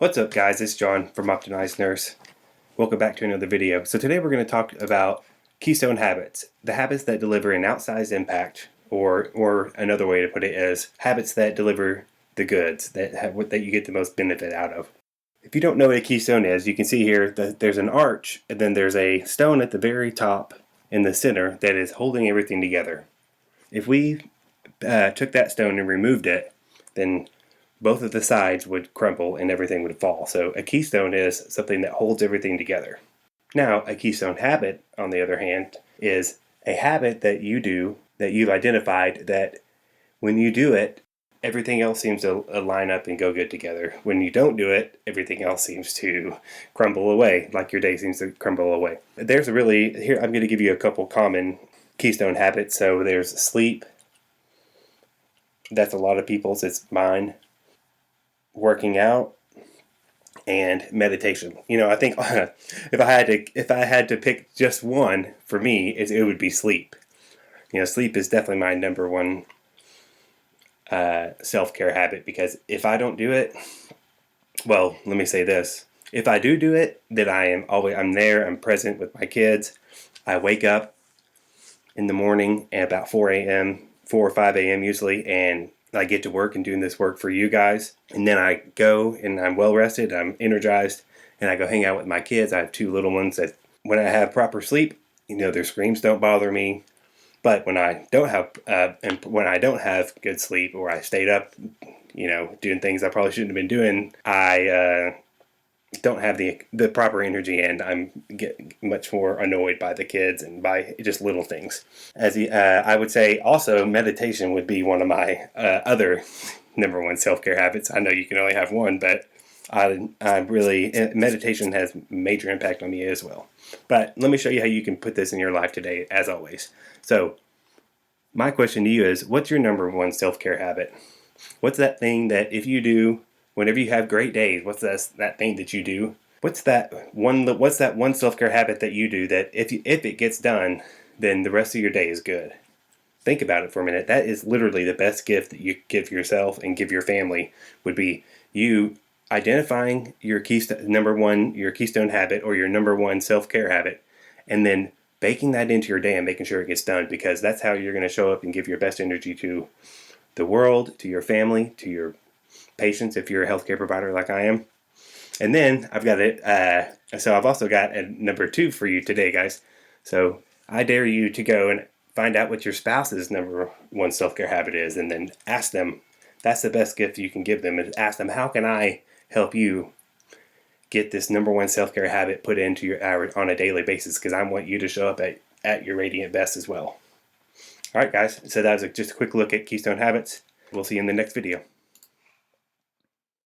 What's up guys, it's John from Optimized Nurse. Welcome back to another video. So today we're going to talk about Keystone habits. The habits that deliver an outsized impact, or another way to put it is habits that deliver the goods, that you get the most benefit out of. If you don't know what a keystone is, you can see here that there's an arch and then there's a stone at the very top in the center that is holding everything together. If we took that stone and removed it, then both of the sides would crumble and everything would fall. So a keystone is something that holds everything together. Now, a keystone habit, on the other hand, is a habit that you do, that you've identified, that when you do it, everything else seems to line up and go good together. When you don't do it, everything else seems to crumble away, like your day seems to crumble away. Here I'm going to give you a couple common keystone habits. So there's sleep. That's a lot of people's, it's mine. Working out, and meditation. I think if I had to pick just one, for me, it would be sleep. Sleep is definitely my number one self-care habit, because if I don't do it, well, let me say this: if I do it, then I'm there, I'm present with my kids. I wake up in the morning at about 4 or 5 a.m. usually, and I get to work and doing this work for you guys. And then I go and I'm well rested, I'm energized, and I go hang out with my kids. I have two little ones that when I have proper sleep, their screams don't bother me. But when I don't have good sleep, or I stayed up, doing things I probably shouldn't have been doing, I don't have the proper energy, and I'm get much more annoyed by the kids and by just little things. I would say also meditation would be one of my other number one self-care habits. I know you can only have one, but meditation has major impact on me as well. But let me show you how you can put this in your life today, as always. So my question to you is, what's your number one self-care habit? What's that thing that if you do, whenever you have great days, what's that thing that you do? What's that one self-care habit that you do that if it gets done, then the rest of your day is good? Think about it for a minute. That is literally the best gift that you give yourself and give your family, would be you identifying your keystone habit, or your number one self-care habit, and then baking that into your day and making sure it gets done, because that's how you're going to show up and give your best energy to the world, to your family, to your patients if you're a healthcare provider like I am. And then I've also got a number two for you today, guys. So I dare you to go and find out what your spouse's number one self-care habit is, and then ask them. That's the best gift you can give them, is ask them, how can I help you get this number one self-care habit put into your hour on a daily basis, because I want you to show up at your radiant best as well. All right, guys. So that was just a quick look at Keystone habits. We'll see you in the next video.